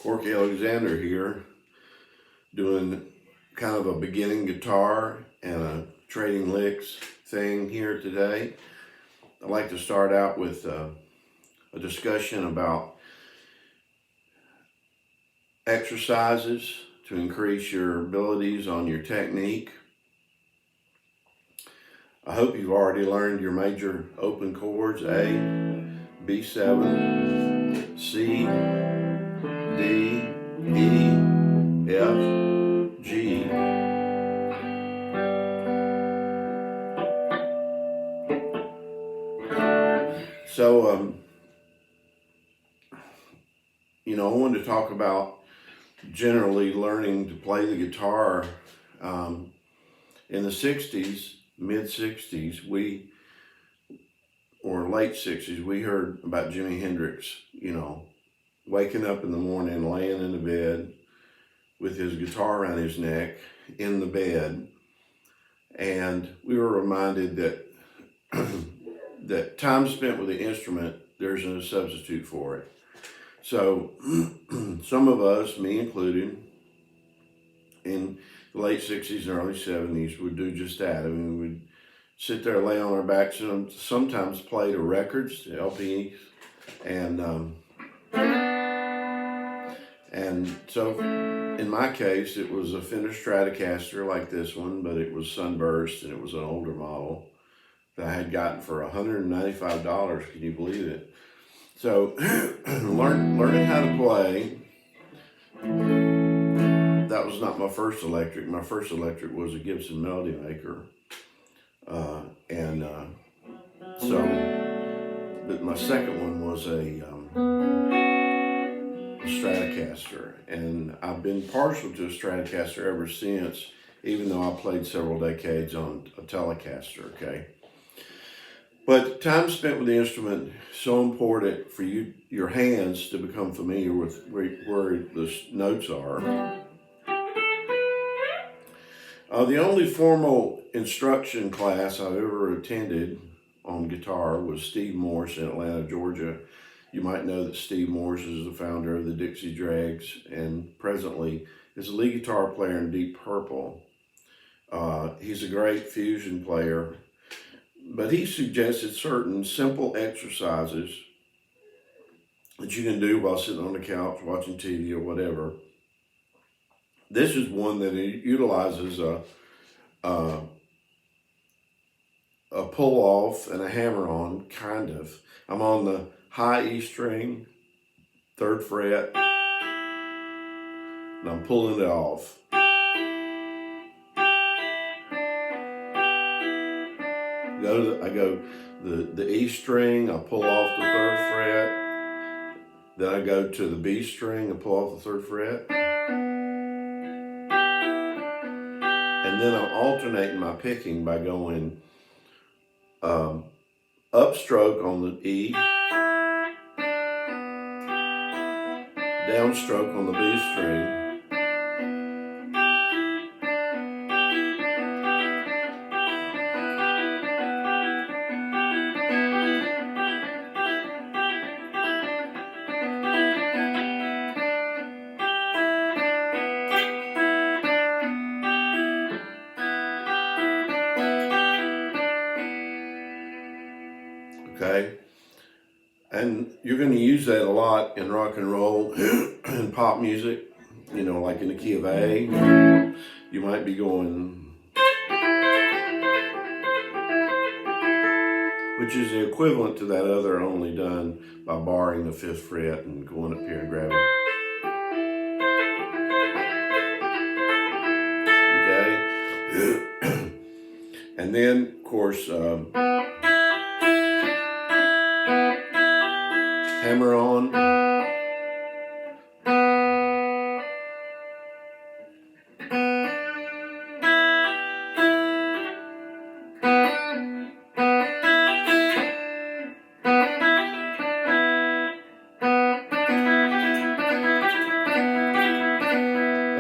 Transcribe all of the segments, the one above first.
Corky Alexander here, doing kind of a beginning guitar and a trading licks thing here today. I'd like to start out with a discussion about exercises to increase your abilities on your technique. I hope you've already learned your major open chords: A, B7, C, D, E, F, G. So, I wanted to talk about generally learning to play the guitar. In the 60s, mid-60s, or late 60s, we heard about Jimi Hendrix, waking up in the morning, laying in the bed with his guitar around his neck in the bed. And we were reminded that that time spent with the instrument, there's no substitute for it. So some of us, me included, in the late 60s and early 70s would do just that. I mean, we'd sit there, lay on our backs, and sometimes play to records, to LPs, and so in my case, it was a Fender Stratocaster like this one, but it was sunburst and it was an older model that I had gotten for $195. Can you believe it? So learning how to play, that was not my first electric. My first electric was a Gibson Melody Maker. But my second one was a Stratocaster. And I've been partial to a Stratocaster ever since, even though I played several decades on a Telecaster, okay? But time spent with the instrument is so important for your hands to become familiar with where the notes are. The only formal instruction class I've ever attended on guitar was Steve Morse in Atlanta, Georgia. You might know that Steve Morse is the founder of the Dixie Dregs and presently is a lead guitar player in Deep Purple. He's a great fusion player, but he suggested certain simple exercises that you can do while sitting on the couch watching TV or whatever. This is one that utilizes a pull off and a hammer on, kind of. I'm on the high E string, 3rd fret, and I'm pulling it off. I go the E string, I pull off the 3rd fret. Then I go to the B string and pull off the 3rd fret. And then I'm alternating my picking by going upstroke on the E, downstroke on the B string, okay? And you're going to use that a lot in rock and roll and pop music, like in the key of A. You might be going, which is the equivalent to that other, only done by barring the 5th fret and going up here and grabbing. Okay? And then, of course, hammer on.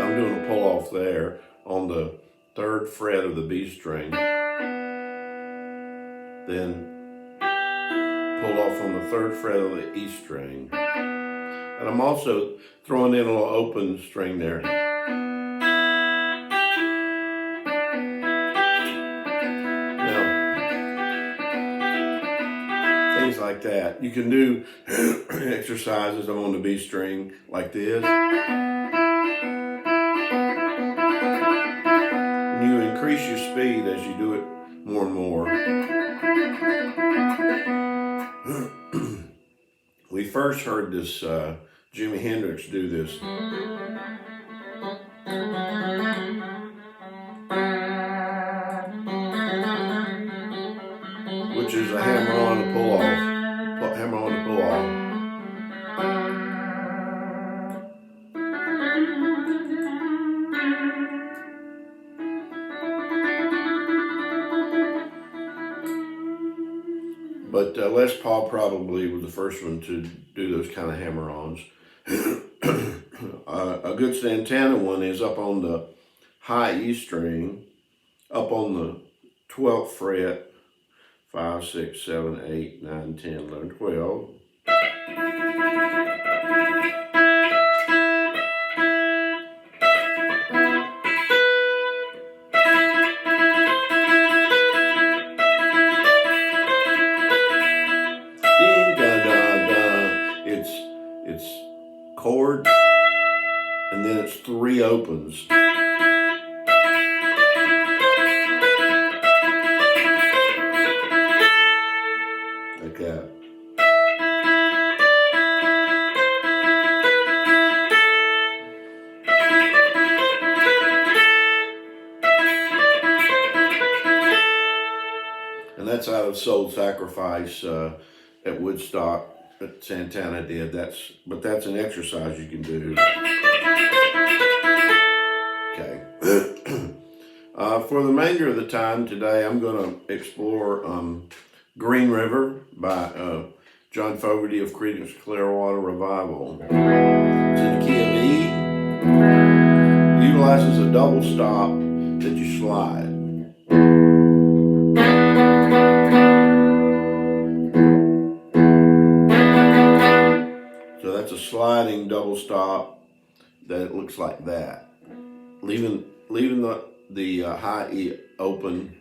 I'm doing a pull off there on the 3rd fret of the B string. Then pull off on the 3rd fret of the E string. And I'm also throwing in a little open string there. Now, things like that. You can do exercises on the B string like this. And you increase your speed as you do it more and more. We first heard this Jimi Hendrix do this. Which is a hammer on the pull off. Hammer on the pull off. But Les Paul probably was the first one to do those kind of hammer-ons. A good Santana one is up on the high E string, up on the 12th fret, 5, 6, 7, 8, 9, 10, 11, 12. It's chord, and then it's 3 opens. Like that. And that's out of Soul Sacrifice at Woodstock. That Santana did. But that's an exercise you can do. Okay. For the remainder of the time today, I'm going to explore Green River by John Fogerty of Creedence Clearwater Revival. It's in the key of E. It utilizes a double stop that you slide. That's a sliding double stop that it looks like that, leaving the high E open.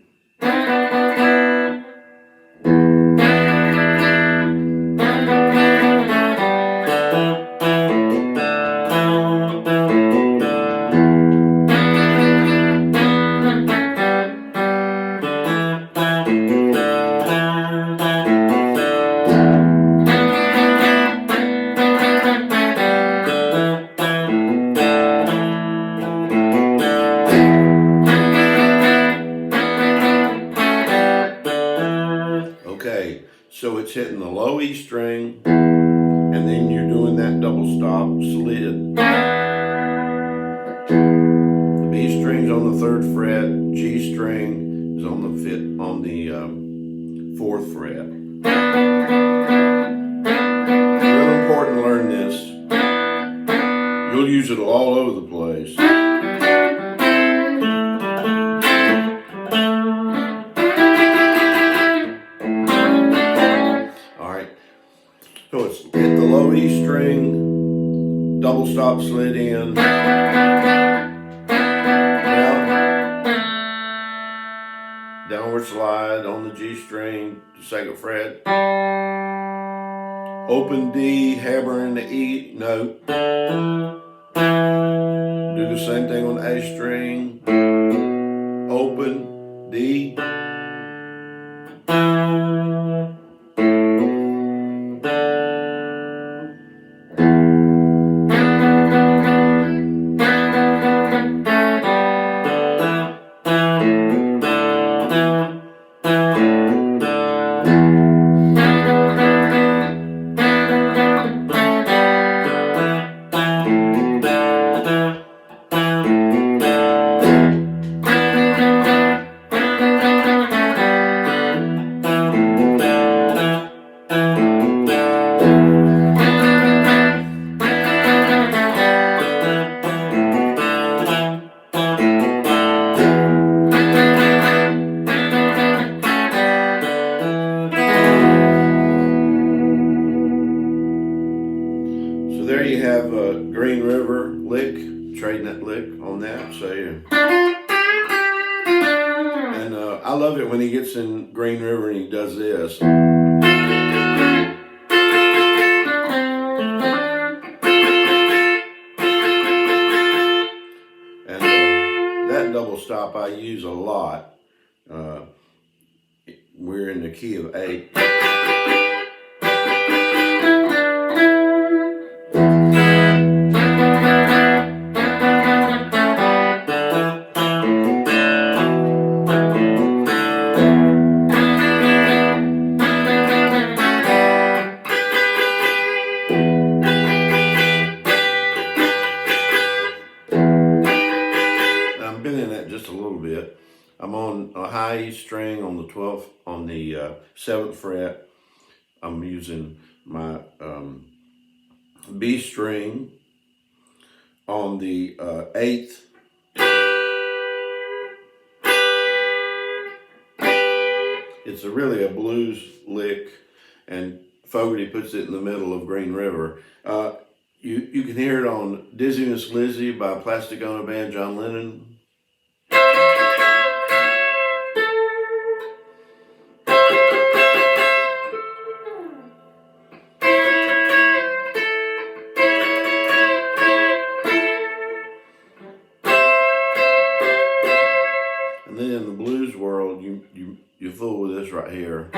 Okay, so it's hitting the low E string, and then you're doing that double stop slid. The B string's on the 3rd fret, G string is on the 4th fret. Real important to learn this. You'll use it all over the place. So it's hit the low E string, double stop slid in, downward slide on the G string, the 2nd fret, open D, hammer in the E note, do the same thing on the A string, open D, you have a Green River lick, trading that lick on that. So yeah. And I love it when he gets in Green River and he does this. And that double stop I use a lot. We're in the key of 8. I'm bending that just a little bit. I'm on a high E string on the 12th, on the 7th fret. I'm using my B string on the 8th. It's really a blues lick, and Fogerty puts it in the middle of Green River. You can hear it on Dizziness Lizzie by Plastic Ono Band, John Lennon. And then in the blues world, you fool with this right here.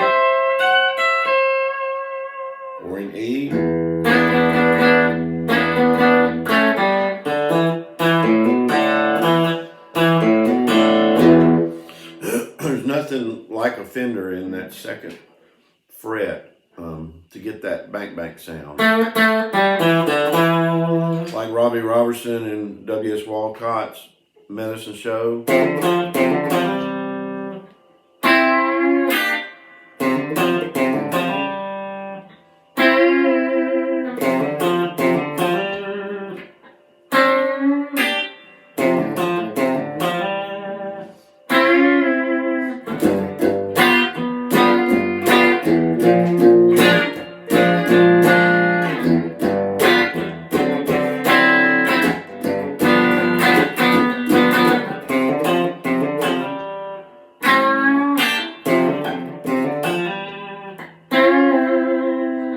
Or in E. There's nothing like a Fender in that 2nd fret to get that bank sound. Like Robbie Robertson and W.S. Walcott's Medicine Show.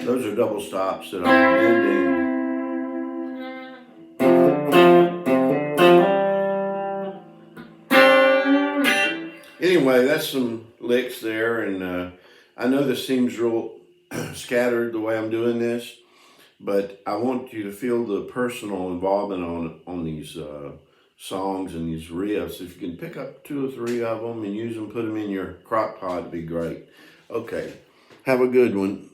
Those are double stops that I'm bending. Anyway, that's some licks there, and I know this seems real scattered the way I'm doing this, but I want you to feel the personal involvement on these songs and these riffs. If you can pick up 2 or 3 of them and use them, put them in your crock pot, it'd be great. Okay, have a good one.